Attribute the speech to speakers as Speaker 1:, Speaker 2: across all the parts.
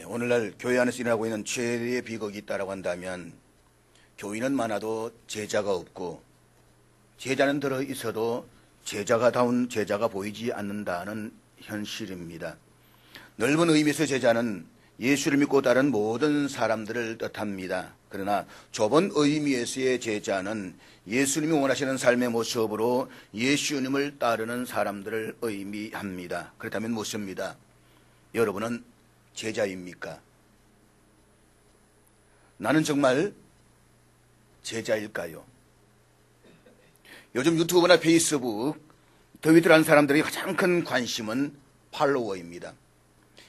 Speaker 1: 오늘날 교회 안에서 일어나고 있는 최대의 비극이 있다고 한다면 교인은 많아도 제자가 없고 제자는 들어 있어도 제자가다운 제자가 보이지 않는다는 현실입니다. 넓은 의미에서 제자는 예수를 믿고 따른 모든 사람들을 뜻합니다. 그러나 좁은 의미에서의 제자는 예수님이 원하시는 삶의 모습으로 예수님을 따르는 사람들을 의미합니다. 그렇다면 묻습니다. 여러분은 제자입니까? 나는 정말 제자일까요? 요즘 유튜브나 페이스북, 트위터를 하는 사람들의 가장 큰 관심은 팔로워입니다.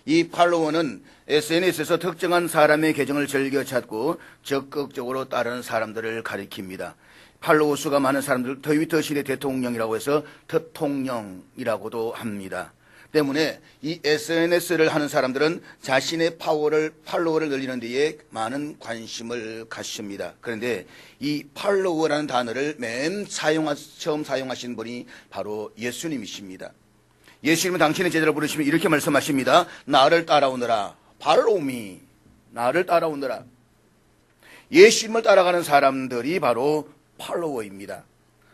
Speaker 1: 이 팔로워는 SNS에서 특정한 사람의 계정을 즐겨 찾고 적극적으로 따르는 사람들을 가리킵니다. 팔로워 수가 많은 사람들, 트위터 시대 대통령이라고 해서特통령이라고도 합니다. 때문에 이 SNS를 하는 사람들은 자신의 팔로워를 늘리는 데에 많은 관심을 갖습니다. 그런데 이 팔로워라는 단어를 처음 사용하신 분이 바로 예수님이십니다. 예수님은 당신의 제자를 부르시면 이렇게 말씀하십니다. 나를 따라오너라. Follow me. 나를 따라오너라. 예수님을 따라가는 사람들이 바로 팔로워입니다.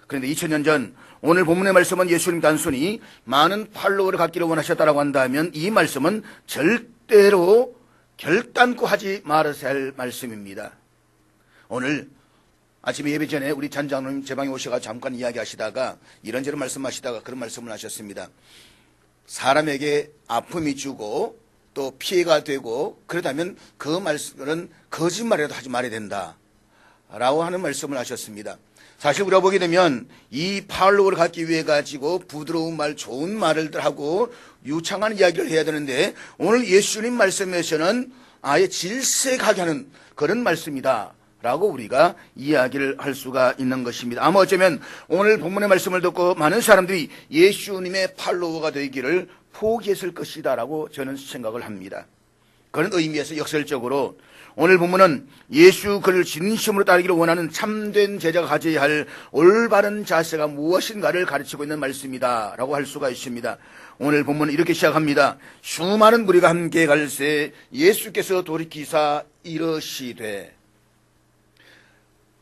Speaker 1: 그런데 2000년 전 오늘 본문의 말씀은 예수님 단순히 많은 팔로워를 갖기를 원하셨다고 한다면 이 말씀은 절대로 결단코 하지 말아야 할 말씀입니다. 오늘 아침에 예배 전에 우리 잔장님 제 방에 오셔서 잠깐 이야기하시다가 이런저런 말씀하시다가 그런 말씀을 하셨습니다. 사람에게 아픔이 주고 또 피해가 되고 그러다면 그 말씀은 거짓말이라도 하지 말아야 된다 라고 하는 말씀을 하셨습니다. 사실 우리가 보게 되면 이 팔로워를 갖기 위해 가지고 부드러운 말, 좋은 말을 하고 유창한 이야기를 해야 되는데 오늘 예수님 말씀에서는 아예 질색하게 하는 그런 말씀이다 라고 우리가 이야기를 할 수가 있는 것입니다. 아마 어쩌면 오늘 본문의 말씀을 듣고 많은 사람들이 예수님의 팔로워가 되기를 포기했을 것이다 라고 저는 생각을 합니다. 그런 의미에서 역설적으로 오늘 본문은 예수 그를 진심으로 따르기를 원하는 참된 제자가 가져야 할 올바른 자세가 무엇인가를 가르치고 있는 말씀이다 라고 할 수가 있습니다. 오늘 본문은 이렇게 시작합니다. 수많은 무리가 함께 갈새 예수께서 돌이키사 이르시되.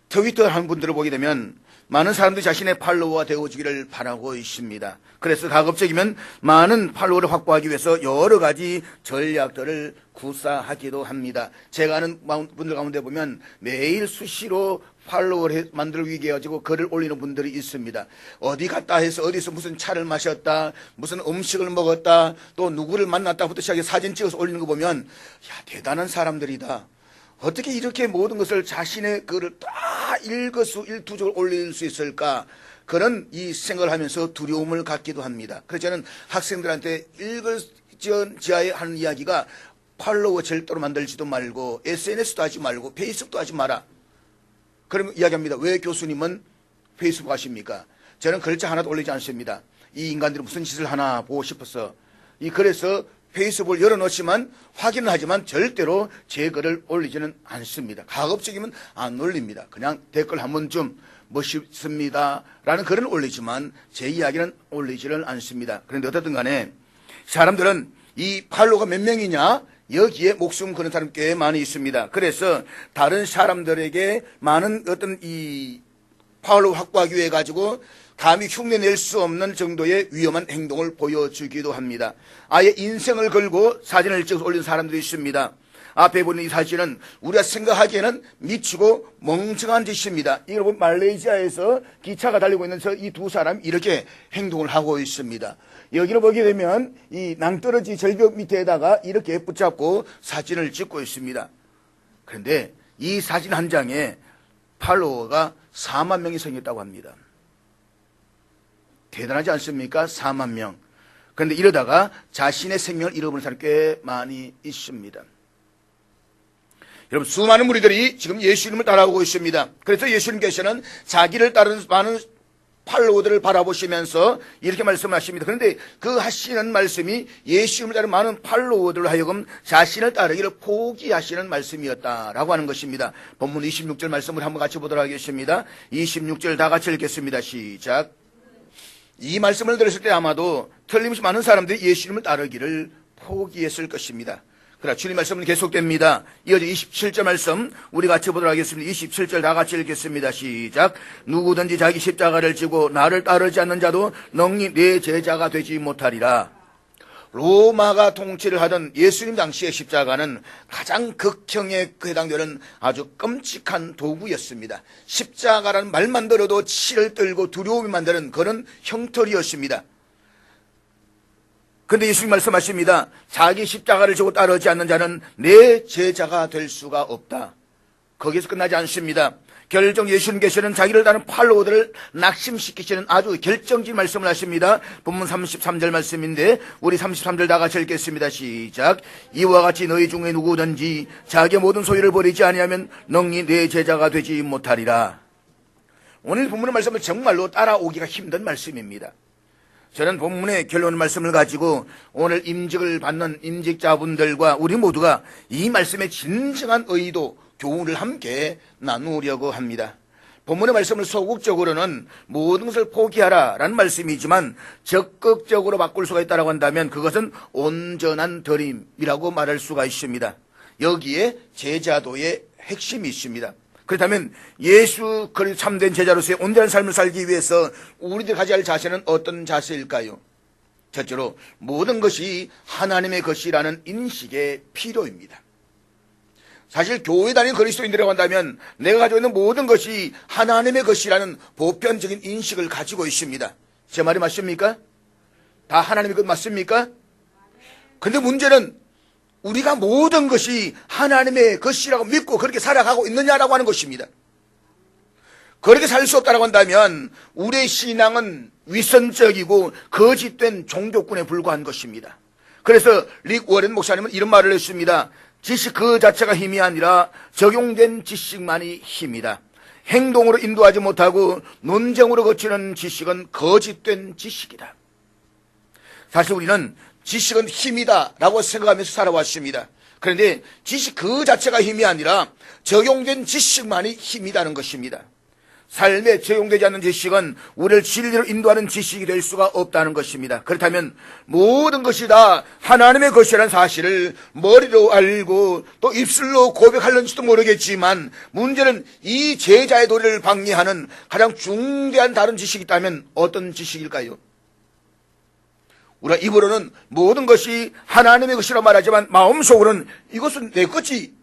Speaker 1: 트위터 하는 분들을 보게 되면 많은 사람들이 자신의 팔로워가 되어지기를 바라고 있습니다. 그래서 가급적이면 많은 팔로워를 확보하기 위해서 여러 가지 전략들을 구사하기도 합니다. 제가 아는 분들 가운데 보면 매일 수시로 팔로워를 만들기 위해 가지고 글을 올리는 분들이 있습니다. 어디 갔다 해서 어디서 무슨 차를 마셨다, 무슨 음식을 먹었다, 또 누구를 만났다부터 시작해서 사진 찍어서 올리는 거 보면 야, 대단한 사람들이다. 어떻게 이렇게 모든 것을 자신의 글을 다 일거수일투족을 올릴 수 있을까? 그런 이 생각을 하면서 두려움을 갖기도 합니다. 그래서 저는 학생들한테 일거지하에 하는 이야기가 팔로워 절대로 만들지도 말고 SNS도 하지 말고 페이스북도 하지 마라. 그럼 이야기합니다. 왜 교수님은 페이스북 하십니까? 저는 글자 하나도 올리지 않습니다. 이 인간들이 무슨 짓을 하나 보고 싶어서. 그래서 페이스북을 열어놓지만 확인을 하지만 절대로 제 글을 올리지는 않습니다. 가급적이면 안 올립니다. 그냥 댓글 한 번쯤 멋있습니다 라는 글은 올리지만 제 이야기는 올리지는 않습니다. 그런데 어떻든 간에 사람들은 이 팔로워가 몇 명이냐 여기에 목숨 거는 사람 꽤 많이 있습니다. 그래서 다른 사람들에게 많은 어떤 이 팔로워 확보하기 위해 가지고 감히 흉내낼 수 없는 정도의 위험한 행동을 보여주기도 합니다. 아예 인생을 걸고 사진을 찍어서 올린 사람들이 있습니다. 앞에 보는 이 사진은 우리가 생각하기에는 미치고 멍청한 짓입니다. 이걸 보면 말레이시아에서 기차가 달리고 있는 이 두 사람이 이렇게 행동을 하고 있습니다. 여기를 보게 되면 이 낭떠러지 절벽 밑에다가 이렇게 붙잡고 사진을 찍고 있습니다. 그런데 이 사진 한 장에 팔로워가 4만 명이 생겼다고 합니다. 대단하지 않습니까? 4만 명. 그런데 이러다가 자신의 생명을 잃어버린 사람이 꽤 많이 있습니다. 여러분, 수많은 무리들이 지금 예수님을 따라오고 있습니다. 그래서 예수님께서는 자기를 따르는 많은 팔로워들을 바라보시면서 이렇게 말씀하십니다. 그런데 그 하시는 말씀이 예수님을 따르는 많은 팔로워들로 하여금 자신을 따르기를 포기하시는 말씀이었다라고 하는 것입니다. 본문 26절 말씀을 한번 같이 보도록 하겠습니다. 26절 다 같이 읽겠습니다. 시작. 이 말씀을 들었을 때 아마도 틀림없이 많은 사람들이 예수님을 따르기를 포기했을 것입니다. 그러나 주님 말씀은 계속됩니다. 이어져 27절 말씀 우리 같이 보도록 하겠습니다. 27절 다 같이 읽겠습니다. 시작. 누구든지 자기 십자가를 지고 나를 따르지 않는 자도 능히 내 제자가 되지 못하리라. 로마가 통치를 하던 예수님 당시의 십자가는 가장 극형에 해당되는 아주 끔찍한 도구였습니다. 십자가라는 말만 들어도 치를 떨고 두려움이 만드는 그런 형틀이었습니다. 그런데 예수님 말씀하십니다. 자기 십자가를 지고 따르지 않는 자는 내 제자가 될 수가 없다. 거기서 끝나지 않습니다. 결정 예수님께서는 자기를 따르는 팔로워들을 낙심시키시는 아주 결정적인 말씀을 하십니다. 본문 33절 말씀인데 우리 33절 다 같이 읽겠습니다. 시작. 이와 같이 너희 중에 누구든지 자기의 모든 소유를 버리지 아니하면 능히 내 제자가 되지 못하리라. 오늘 본문의 말씀은 정말로 따라오기가 힘든 말씀입니다. 저는 본문의 결론 말씀을 가지고 오늘 임직을 받는 임직자분들과 우리 모두가 이 말씀의 진정한 의도, 교훈을 함께 나누려고 합니다. 본문의 말씀을 소극적으로는 모든 것을 포기하라 라는 말씀이지만 적극적으로 바꿀 수가 있다고 한다면 그것은 온전한 드림이라고 말할 수가 있습니다. 여기에 제자도의 핵심이 있습니다. 그렇다면 예수 그리스도 참된 제자로서의 온전한 삶을 살기 위해서 우리들이 가져야 할 자세는 어떤 자세일까요? 첫째로 모든 것이 하나님의 것이라는 인식의 필요입니다. 사실 교회 다니는 그리스도인들이라고 한다면 내가 가지고 있는 모든 것이 하나님의 것이라는 보편적인 인식을 가지고 있습니다. 제 말이 맞습니까? 다 하나님의 것 맞습니까? 근데 문제는 우리가 모든 것이 하나님의 것이라고 믿고 그렇게 살아가고 있느냐라고 하는 것입니다. 그렇게 살 수 없다고 한다면 우리의 신앙은 위선적이고 거짓된 종교꾼에 불과한 것입니다. 그래서 릭 워렌 목사님은 이런 말을 했습니다. 지식 그 자체가 힘이 아니라 적용된 지식만이 힘이다. 행동으로 인도하지 못하고 논쟁으로 거치는 지식은 거짓된 지식이다. 사실 우리는 지식은 힘이다 라고 생각하면서 살아왔습니다. 그런데 지식 그 자체가 힘이 아니라 적용된 지식만이 힘이라는 것입니다. 삶에 적용되지 않는 지식은 우리를 진리로 인도하는 지식이 될 수가 없다는 것입니다. 그렇다면 모든 것이 다 하나님의 것이라는 사실을 머리로 알고 또 입술로 고백하는지도 모르겠지만 문제는 이 제자의 도리를 방해하는 가장 중대한 다른 지식이 있다면 어떤 지식일까요? 우리가 입으로는 모든 것이 하나님의 것이라고 말하지만 마음속으로는 이것은 내 것이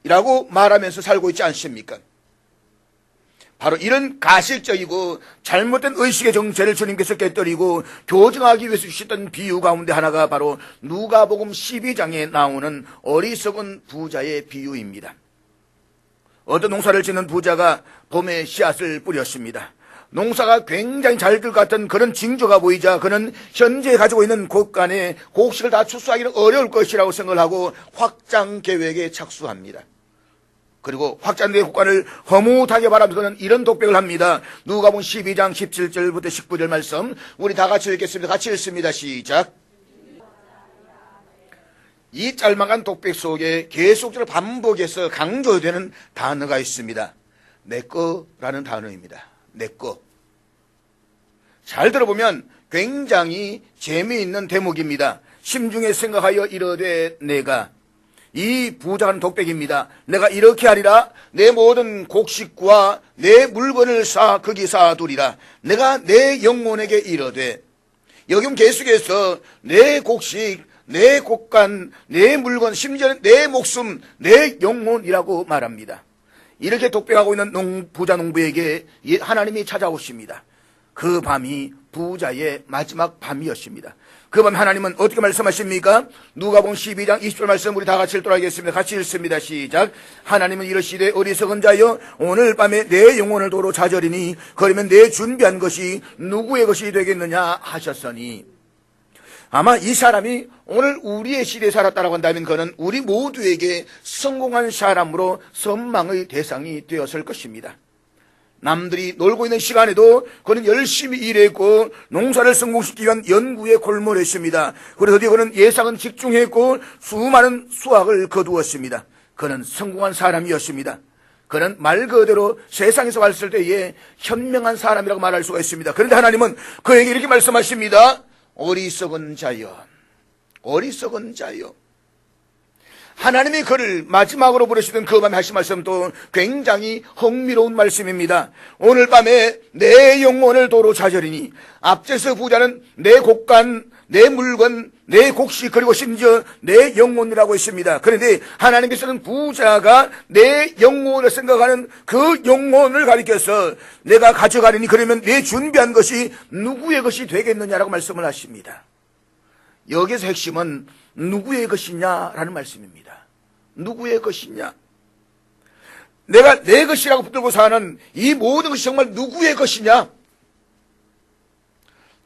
Speaker 1: 라고 말하면서 살고 있지 않습니까? 바로 이런 가식적이고 잘못된 의식의 정체를 주님께서 깨뜨리고 교정하기 위해서 주셨던 비유 가운데 하나가 바로 누가복음 12장에 나오는 어리석은 부자의 비유입니다. 어떤 농사를 짓는 부자가 봄에 씨앗을 뿌렸습니다. 농사가 굉장히 잘 될 것 같은 그런 징조가 보이자 그는 현재 가지고 있는 곡간에 곡식을 다 추수하기는 어려울 것이라고 생각을 하고 확장 계획에 착수합니다. 그리고 확장된 곡간을 허무하게 바라면서 그는 이런 독백을 합니다. 누가복음 12장 17절부터 19절 말씀 우리 다 같이 읽겠습니다. 같이 읽습니다. 시작. 이 짤막한 독백 속에 계속적으로 반복해서 강조되는 단어가 있습니다. 내 거라는 단어입니다. 내 거. 잘 들어보면 굉장히 재미있는 대목입니다. 심중에 생각하여 이르되 내가 이 부자는 독백입니다. 내가 이렇게 하리라. 내 모든 곡식과 내 물건을 거기 쌓아두리라. 내가 내 영혼에게 이르되 여기 계속해서 내 곡식, 내 곡간, 내 물건, 심지어는 내 목숨, 내 영혼이라고 말합니다. 이렇게 독백하고 있는 부자 농부에게 하나님이 찾아오십니다. 그 밤이 부자의 마지막 밤이었습니다. 그 밤 하나님은 어떻게 말씀하십니까? 누가복음 12장 20절 말씀 우리 다 같이 읽도록 하겠습니다. 같이 읽습니다. 시작. 하나님은 이르시되 어리석은 자여 오늘 밤에 내 영혼을 도로 자절이니 그러면 내 준비한 것이 누구의 것이 되겠느냐 하셨으니. 아마 이 사람이 오늘 우리의 시대에 살았다라고 한다면 그는 우리 모두에게 성공한 사람으로 선망의 대상이 되었을 것입니다. 남들이 놀고 있는 시간에도 그는 열심히 일했고 농사를 성공시키기 위한 연구에 골몰했습니다. 그래서 그는 예상은 집중했고 수많은 수확을 거두었습니다. 그는 성공한 사람이었습니다. 그는 말 그대로 세상에서 봤을 때에 현명한 사람이라고 말할 수가 있습니다. 그런데 하나님은 그에게 이렇게 말씀하십니다. 어리석은 자여, 어리석은 자여. 하나님이 그를 마지막으로 부르시던 그 밤에 하신 말씀도 굉장히 흥미로운 말씀입니다. 오늘 밤에 내 영혼을 도로 찾으리니, 앞에서 부자는 내 곡간, 내 물건, 내 곡식, 그리고 심지어 내 영혼이라고 했습니다. 그런데 하나님께서는 부자가 내 영혼을 생각하는 그 영혼을 가리켜서 내가 가져가리니, 그러면 내 준비한 것이 누구의 것이 되겠느냐라고 말씀을 하십니다. 여기서 핵심은 누구의 것이냐라는 말씀입니다. 누구의 것이냐? 내가 내 것이라고 붙들고 사는 이 모든 것이 정말 누구의 것이냐?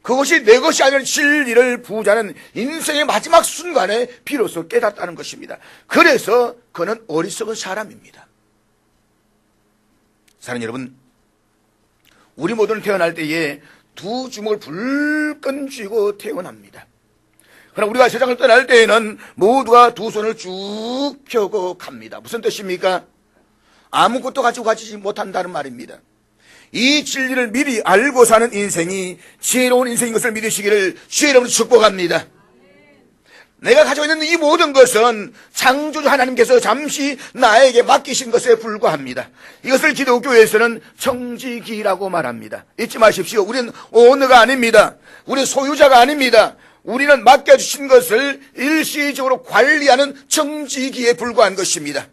Speaker 1: 그것이 내 것이 아니라 진리를 부자는 인생의 마지막 순간에 비로소 깨닫다는 것입니다. 그래서 그는 어리석은 사람입니다. 사랑하는 여러분, 우리 모두는 태어날 때에 두 주먹을 불끈 쥐고 태어납니다. 그러나 우리가 세상을 떠날 때에는 모두가 두 손을 쭉 펴고 갑니다. 무슨 뜻입니까? 아무것도 가지고 가지 못한다는 말입니다. 이 진리를 미리 알고 사는 인생이 지혜로운 인생인 것을 믿으시기를 주의 이름으로 축복합니다. 내가 가지고 있는 이 모든 것은 창조주 하나님께서 잠시 나에게 맡기신 것에 불과합니다. 이것을 기독교에서는 청지기라고 말합니다. 잊지 마십시오. 우리는 오너가 아닙니다. 우리는 소유자가 아닙니다. 우리는 맡겨주신 것을 일시적으로 관리하는 청지기에 불과한 것입니다.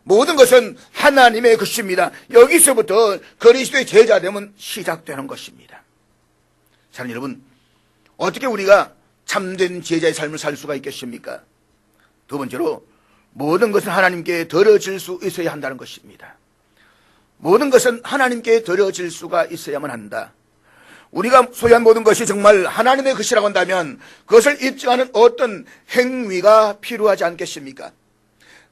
Speaker 1: 모든 것은 하나님의 것입니다. 여기서부터 그리스도의 제자됨은 시작되는 것입니다. 사랑하는 여러분, 어떻게 우리가 참된 제자의 삶을 살 수가 있겠습니까? 두 번째로, 모든 것은 하나님께 드려질 수 있어야 한다는 것입니다. 모든 것은 하나님께 드려질 수가 있어야만 한다. 우리가 소유한 모든 것이 정말 하나님의 것이라고 한다면 그것을 입증하는 어떤 행위가 필요하지 않겠습니까?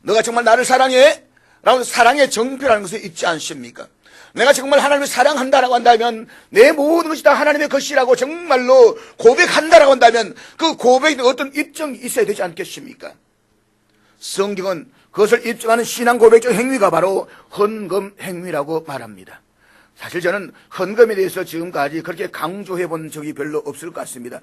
Speaker 1: 너가 정말 나를 사랑해? 라고 사랑의 정표라는 것을 잊지 않습니까? 내가 정말 하나님을 사랑한다라고 한다면 내 모든 것이 다 하나님의 것이라고 정말로 고백한다라고 한다면 그 고백에 어떤 입증이 있어야 되지 않겠습니까? 성경은 그것을 입증하는 신앙 고백적 행위가 바로 헌금 행위라고 말합니다. 사실 저는 헌금에 대해서 지금까지 그렇게 강조해 본 적이 별로 없을 것 같습니다.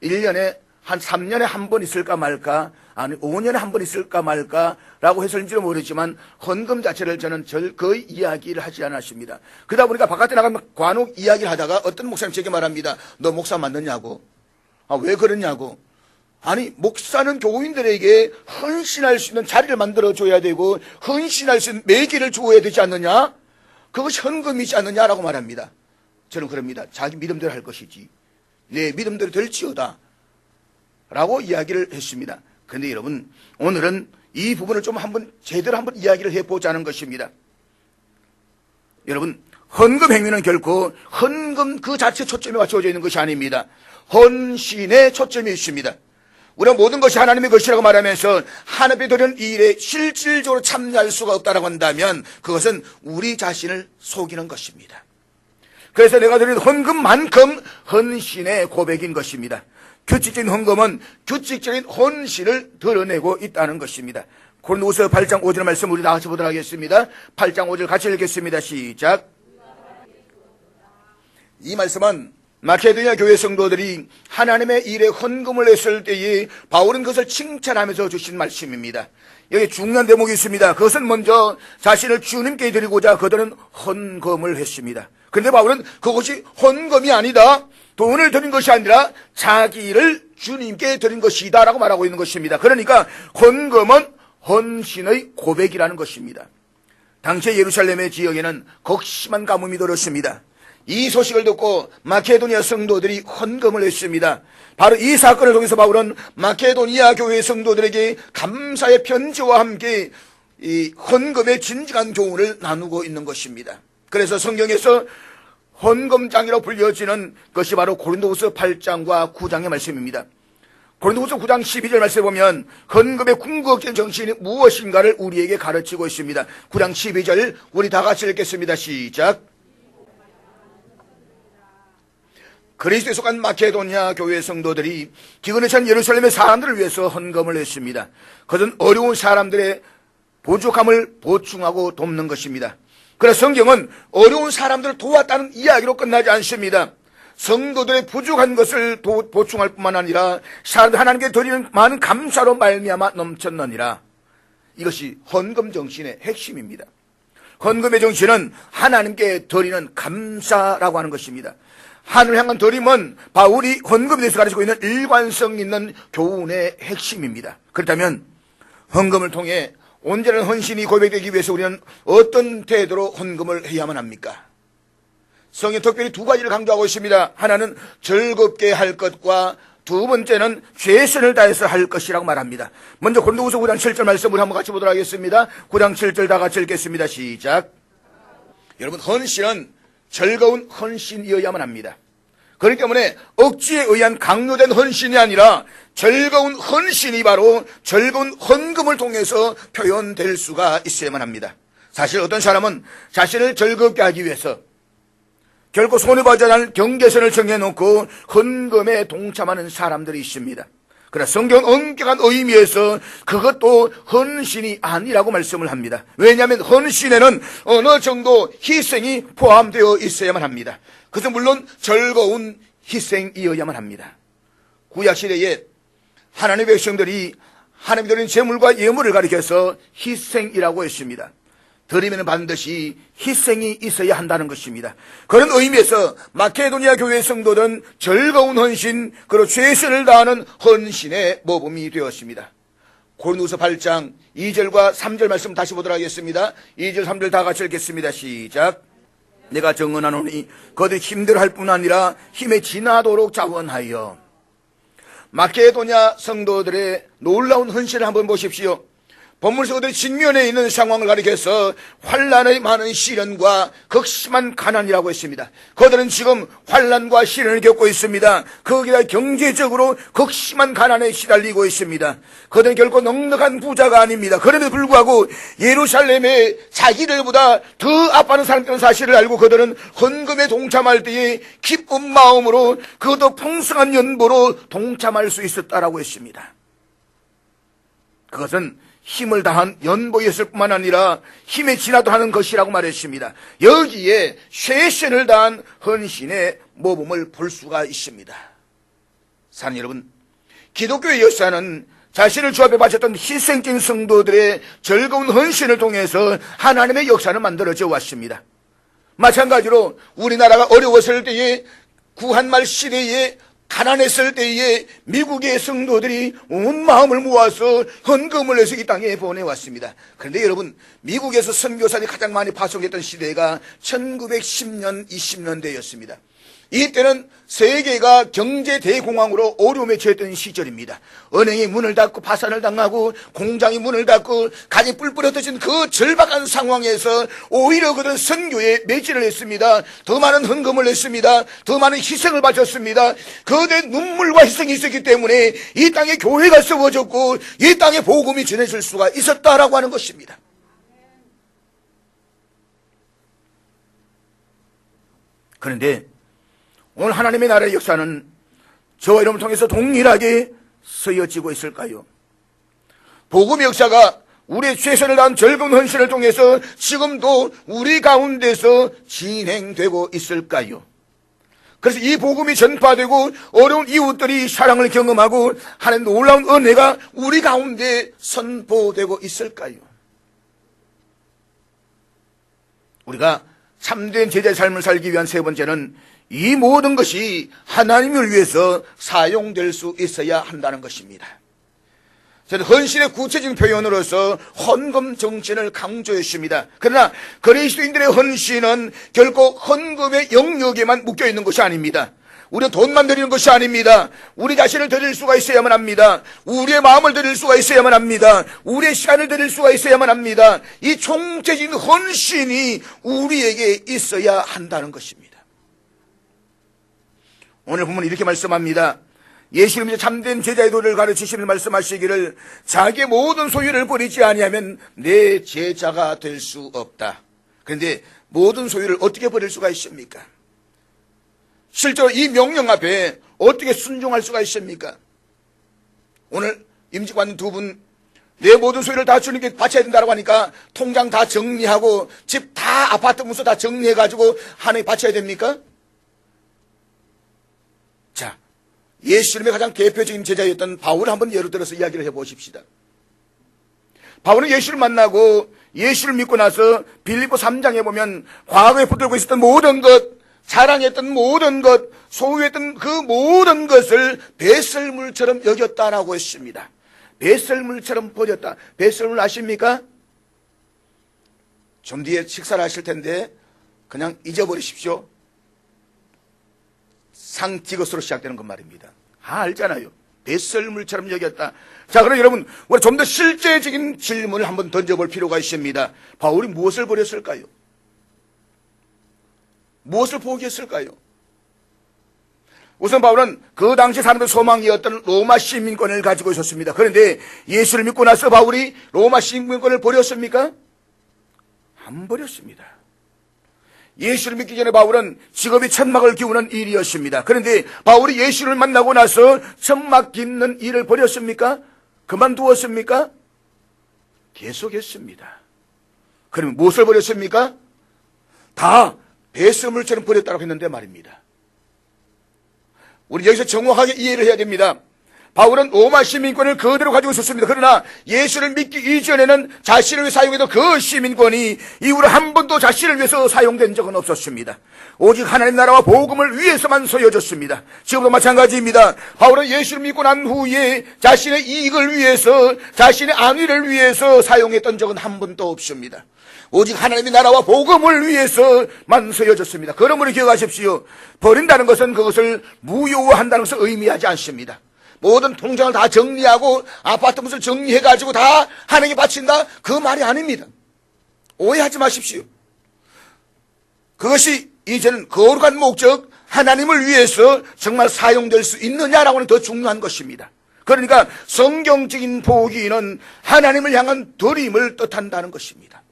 Speaker 1: 1년에 한 3년에 한 번 있을까 말까, 아니 5년에 한 번 있을까 말까라고 해서인지는 모르지만 헌금 자체를 저는 거의 이야기를 하지 않았습니다. 그러다 보니까 바깥에 나가면 관옥 이야기를 하다가 어떤 목사님 제게 말합니다. 너 목사 맞느냐고. 왜 그러냐고. 아니 목사는 교인들에게 헌신할 수 있는 자리를 만들어줘야 되고 헌신할 수 있는 매기를 주어야 되지 않느냐? 그것이 헌금이지 않느냐라고 말합니다. 저는 그럽니다. 자기 믿음대로 할 것이지 내 믿음대로 될지어다 라고 이야기를 했습니다. 그런데 여러분, 오늘은 이 부분을 좀 제대로 한번 이야기를 해보자는 것입니다. 여러분, 헌금 행위는 결코 헌금 그 자체 초점이 맞춰져 있는 것이 아닙니다. 헌신에 초점이 있습니다. 우리가 모든 것이 하나님의 것이라고 말하면서 하나님의 드리는 일에 실질적으로 참여할 수가 없다고 한다면 그것은 우리 자신을 속이는 것입니다. 그래서 내가 드리는 헌금만큼 헌신의 고백인 것입니다. 규칙적인 헌금은 규칙적인 헌신을 드러내고 있다는 것입니다. 고린도후서 8장 5절 말씀 우리 다 같이 보도록 하겠습니다. 8장 5절 같이 읽겠습니다. 시작. 이 말씀은 마케도니아 교회 성도들이 하나님의 일에 헌금을 했을 때에 바울은 그것을 칭찬하면서 주신 말씀입니다. 여기 중요한 대목이 있습니다. 그것은 먼저 자신을 주님께 드리고자 그들은 헌금을 했습니다. 그런데 바울은 그것이 헌금이 아니다, 돈을 드린 것이 아니라 자기를 주님께 드린 것이다 라고 말하고 있는 것입니다. 그러니까 헌금은 헌신의 고백이라는 것입니다. 당시 예루살렘의 지역에는 극심한 가뭄이 들었습니다. 이 소식을 듣고 마케도니아 성도들이 헌금을 했습니다. 바로 이 사건을 통해서 바울은 마케도니아 교회 성도들에게 감사의 편지와 함께 이 헌금의 진정한 교훈을 나누고 있는 것입니다. 그래서 성경에서 헌금장이라고 불려지는 것이 바로 고린도후서 8장과 9장의 말씀입니다. 고린도후서 9장 12절 말씀에 보면 헌금의 궁극적인 정신이 무엇인가를 우리에게 가르치고 있습니다. 9장 12절 우리 다 같이 읽겠습니다. 시작. 그리스도에 속한 마케도니아 교회 성도들이 기근에 찬 예루살렘의 사람들을 위해서 헌금을 했습니다. 그것은 어려운 사람들의 부족함을 보충하고 돕는 것입니다. 그래서 성경은 어려운 사람들을 도왔다는 이야기로 끝나지 않습니다. 성도들의 부족한 것을 보충할 뿐만 아니라 사람들 하나님께 드리는 많은 감사로 말미암아 넘쳤느니라. 이것이 헌금 정신의 핵심입니다. 헌금의 정신은 하나님께 드리는 감사라고 하는 것입니다. 하늘을 향한 드림은 바울이 헌금에 대해서 가르치고 있는 일관성 있는 교훈의 핵심입니다. 그렇다면 헌금을 통해 온전한 헌신이 고백되기 위해서 우리는 어떤 태도로 헌금을 해야만 합니까? 성경 특별히 두 가지를 강조하고 있습니다. 하나는 즐겁게 할 것과 두 번째는 최선을 다해서 할 것이라고 말합니다. 먼저 고린도후서 9장 7절 말씀을 한번 같이 보도록 하겠습니다. 9장 7절 다 같이 읽겠습니다. 시작. 여러분, 헌신은 즐거운 헌신이어야만 합니다. 그렇기 때문에 억지에 의한 강요된 헌신이 아니라 즐거운 헌신이 바로 즐거운 헌금을 통해서 표현될 수가 있어야만 합니다. 사실 어떤 사람은 자신을 즐겁게 하기 위해서 결코 손해보지 않을 경계선을 정해놓고 헌금에 동참하는 사람들이 있습니다. 그러나 성경은 엄격한 의미에서 그것도 헌신이 아니라고 말씀을 합니다. 왜냐하면 헌신에는 어느 정도 희생이 포함되어 있어야만 합니다. 그것은 물론 즐거운 희생이어야만 합니다. 구약시대에 하나님의 백성들이 하나님이 드린 제물과 예물을 가리켜서 희생이라고 했습니다. 드리면 반드시 희생이 있어야 한다는 것입니다. 그런 의미에서 마케도니아 교회 성도들은 즐거운 헌신, 그리고 최선을 다하는 헌신의 모범이 되었습니다. 고린도후서 8장 2절과 3절 말씀 다시 보도록 하겠습니다. 2절 3절 다 같이 읽겠습니다. 시작. 내가 정언하노니 그들이 힘들어할 뿐 아니라 힘에 지나도록 자원하여. 마케도니아 성도들의 놀라운 헌신을 한번 보십시오. 본문에서 그들이 직면해 있는 상황을 가리켜서 환난의 많은 시련과 극심한 가난이라고 했습니다. 그들은 지금 환난과 시련을 겪고 있습니다. 거기다 경제적으로 극심한 가난에 시달리고 있습니다. 그들은 결코 넉넉한 부자가 아닙니다. 그럼에도 불구하고 예루살렘에 자기들보다 더 아파하는 사람들은 사실을 알고 그들은 헌금에 동참할 때에 기쁜 마음으로 그것도 풍성한 연보로 동참할 수 있었다라고 했습니다. 그것은 힘을 다한 연보였을 뿐만 아니라 힘에 지나도 하는 것이라고 말했습니다. 여기에 최선을 다한 헌신의 모범을 볼 수가 있습니다. 사랑하는 여러분, 기독교의 역사는 자신을 주 앞에 바쳤던 희생적인 성도들의 즐거운 헌신을 통해서 하나님의 역사는 만들어져 왔습니다. 마찬가지로 우리나라가 어려웠을 때에, 구한말 시대에 가난했을 때에 미국의 성도들이 온 마음을 모아서 헌금을 해서 이 땅에 보내왔습니다. 그런데 여러분, 미국에서 선교사들이 가장 많이 파송했던 시대가 1910년, 20년대였습니다. 이때는 세계가 경제 대공황으로 어려움에 처했던 시절입니다. 은행이 문을 닫고 파산을 당하고 공장이 문을 닫고 가정이 뿔뿔이 흩어진 그 절박한 상황에서 오히려 그들은 선교에 매진을 했습니다. 더 많은 헌금을 했습니다. 더 많은 희생을 바쳤습니다. 그들의 눈물과 희생이 있었기 때문에 이 땅에 교회가 세워졌고 이 땅에 복음이 전해질 수가 있었다라고 하는 것입니다. 그런데 오늘 하나님의 나라의 역사는 저와 여러분을 통해서 동일하게 쓰여지고 있을까요? 복음의 역사가 우리의 최선을 다한 즐거운 헌신을 통해서 지금도 우리 가운데서 진행되고 있을까요? 그래서 이 복음이 전파되고 어려운 이웃들이 사랑을 경험하고 하나님 놀라운 은혜가 우리 가운데 선포되고 있을까요? 우리가 참된 제자의 삶을 살기 위한 세 번째는 이 모든 것이 하나님을 위해서 사용될 수 있어야 한다는 것입니다. 저는 헌신의 구체적인 표현으로서 헌금 정신을 강조했습니다. 그러나 그리스도인들의 헌신은 결코 헌금의 영역에만 묶여있는 것이 아닙니다. 우리는 돈만 드리는 것이 아닙니다. 우리 자신을 드릴 수가 있어야만 합니다. 우리의 마음을 드릴 수가 있어야만 합니다. 우리의 시간을 드릴 수가 있어야만 합니다. 이 총체적인 헌신이 우리에게 있어야 한다는 것입니다. 오늘 보면 이렇게 말씀합니다. 예수님이 참된 제자의 도를 가르치시는 말씀하시기를 자기의 모든 소유를 버리지 아니하면 내 제자가 될 수 없다. 그런데 모든 소유를 어떻게 버릴 수가 있습니까? 실제로 이 명령 앞에 어떻게 순종할 수가 있습니까? 오늘 임직받는 두 분, 내 모든 소유를 다 주님께 바쳐야 된다고 하니까 통장 다 정리하고 집 다 아파트 문서 다 정리해가지고 하나님께 바쳐야 됩니까? 자, 예수님의 가장 대표적인 제자였던 바울을 한번 예로 들어서 이야기를 해보십시다. 바울은 예수를 만나고 예수를 믿고 나서 빌립보 3장에 보면 과거에 붙들고 있었던 모든 것, 자랑했던 모든 것, 소유했던 그 모든 것을 배설물처럼 여겼다라고 했습니다. 배설물처럼 버렸다. 배설물 아십니까? 좀 뒤에 식사를 하실 텐데 그냥 잊어버리십시오. 상티것으로 시작되는 것 말입니다. 알잖아요. 배설물처럼 여겼다. 자, 그럼 여러분, 우리 좀 더 실제적인 질문을 한번 던져볼 필요가 있습니다. 바울이 무엇을 버렸을까요? 무엇을 포기했을까요? 우선 바울은 그 당시 사람들의 소망이었던 로마 시민권을 가지고 있었습니다. 그런데 예수를 믿고 나서 바울이 로마 시민권을 버렸습니까? 안 버렸습니다. 예수를 믿기 전에 바울은 직업이 천막을 기우는 일이었습니다. 그런데 바울이 예수를 만나고 나서 천막 깁는 일을 버렸습니까? 그만두었습니까? 계속했습니다. 그러면 무엇을 버렸습니까? 다 배설물처럼 버렸다고 했는데 말입니다. 우리 여기서 정확하게 이해를 해야 됩니다. 바울은 로마 시민권을 그대로 가지고 있었습니다. 그러나 예수를 믿기 이전에는 자신을 위해 사용했던 그 시민권이 이후로 한 번도 자신을 위해서 사용된 적은 없었습니다. 오직 하나님 나라와 복음을 위해서만 쓰여졌습니다. 지금도 마찬가지입니다. 바울은 예수를 믿고 난 후에 자신의 이익을 위해서, 자신의 안위를 위해서 사용했던 적은 한 번도 없습니다. 오직 하나님의 나라와 복음을 위해서만 쓰여졌습니다. 그러므로 기억하십시오. 버린다는 것은 그것을 무효화한다는 것을 의미하지 않습니다. 모든 통장을 다 정리하고 아파트 무슨 정리해가지고 다 하나님께 바친다? 그 말이 아닙니다. 오해하지 마십시오. 그것이 이제는 거룩한 목적, 하나님을 위해서 정말 사용될 수 있느냐라고는 더 중요한 것입니다. 그러니까 성경적인 포기는 하나님을 향한 드림을 뜻한다는 것입니다.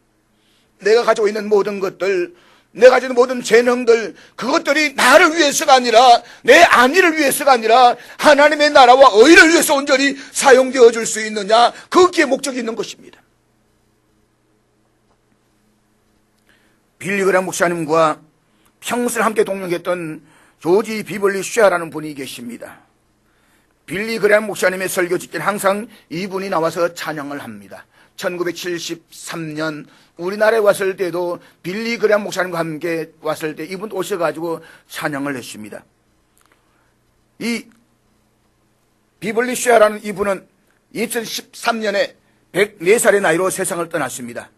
Speaker 1: 내가 가지고 있는 모든 것들, 내가 가지고 있는 모든 재능들, 그것들이 나를 위해서가 아니라 내 안위를 위해서가 아니라 하나님의 나라와 의를 위해서 온전히 사용되어 줄 수 있느냐, 거기에 목적이 있는 것입니다. 빌리 그레이엄 목사님과 평생 함께 동행했던 조지 비벌리 쉐아라는 분이 계십니다. 빌리 그레이엄 목사님의 설교 직전에 항상 이분이 나와서 찬양을 합니다. 1973년 우리나라에 왔을 때도 빌리 그레이엄 목사님과 함께 왔을 때 이분 오셔가지고 찬양을 했습니다. 이 비벌리 쉐아라는 이분은 2013년에 104살의 나이로 세상을 떠났습니다.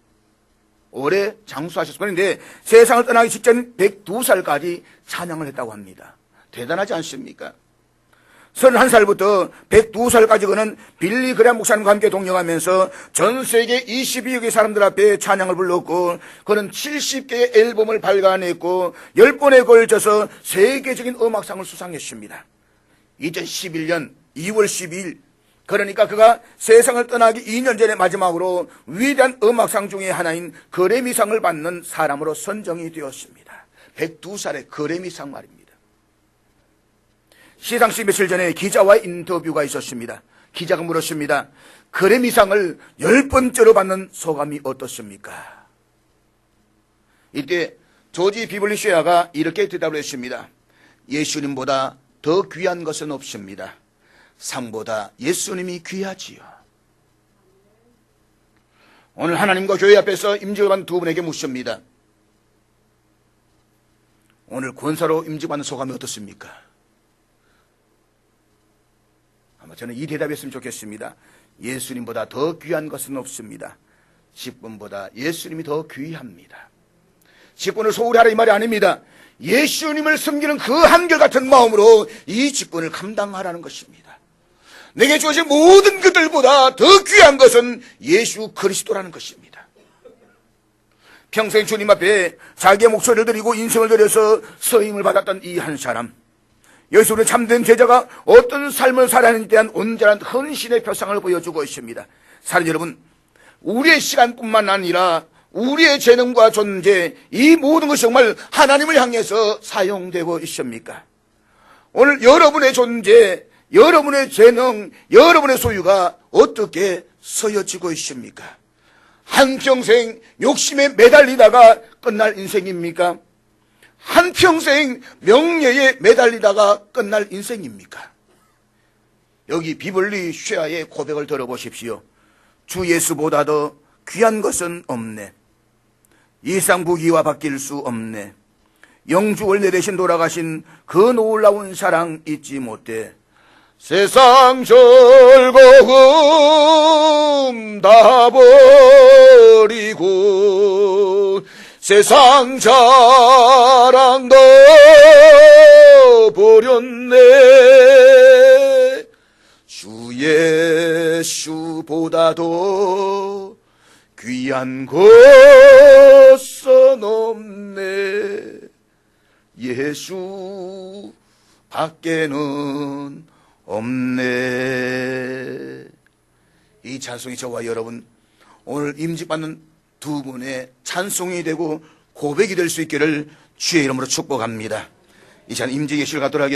Speaker 1: 오래 장수하셨습니다. 그런데 세상을 떠나기 직전 102살까지 찬양을 했다고 합니다. 대단하지 않습니까? 31살부터 102살까지 그는 빌리 그레이엄 목사님과 함께 동행하면서 전 세계 22여 개 사람들 앞에 찬양을 불렀고, 그는 70개의 앨범을 발간했고 10번에 걸쳐서 세계적인 음악상을 수상했습니다. 2011년 2월 12일, 그러니까 그가 세상을 떠나기 2년 전에 마지막으로 위대한 음악상 중에 하나인 그래미상을 받는 사람으로 선정이 되었습니다. 102살의 그래미상 말입니다. 시상식 며칠 전에 기자와의 인터뷰가 있었습니다. 기자가 물었습니다. 그래미상을 10번째로 받는 소감이 어떻습니까? 이때 조지 비벌리 쉐아가 이렇게 대답을 했습니다. 예수님보다 더 귀한 것은 없습니다. 상보다 예수님이 귀하지요. 오늘 하나님과 교회 앞에서 임직을 받은 두 분에게 묻습니다. 오늘 권사로 임직받는 소감이 어떻습니까? 아마 저는 이 대답이었으면 좋겠습니다. 예수님보다 더 귀한 것은 없습니다. 직분보다 예수님이 더 귀합니다. 직분을 소홀히 하라 이 말이 아닙니다. 예수님을 섬기는 그 한결같은 마음으로 이 직분을 감당하라는 것입니다. 내게 주어진 모든 것들보다 더 귀한 것은 예수 그리스도라는 것입니다. 평생 주님 앞에 자기의 목소리를 드리고 인생을 들여서 서임을 받았던 이 한 사람, 여기서 우리 참된 제자가 어떤 삶을 살아내는지에 대한 온전한 헌신의 표상을 보여주고 있습니다. 사랑하는 여러분, 우리의 시간뿐만 아니라 우리의 재능과 존재, 이 모든 것이 정말 하나님을 향해서 사용되고 있습니까? 오늘 여러분의 존재, 여러분의 재능, 여러분의 소유가 어떻게 쓰여지고 있습니까? 한평생 욕심에 매달리다가 끝날 인생입니까? 한평생 명예에 매달리다가 끝날 인생입니까? 여기 비벌리 쉐아의 고백을 들어보십시오. 주 예수보다 더 귀한 것은 없네. 이상 부귀와 바뀔 수 없네. 영주 원래 대신 돌아가신 그 놀라운 사랑 잊지 못해. 세상 즐거움 다 버리고 세상 자랑도 버렸네. 주 예수보다도 귀한 것은 없네. 예수 밖에는 없네. 이 찬송이 저와 여러분 오늘 임직받는 두 분의 찬송이 되고 고백이 될 수 있기를 주의 이름으로 축복합니다. 이 시간 임직의 시를 갖도록 하겠습니다.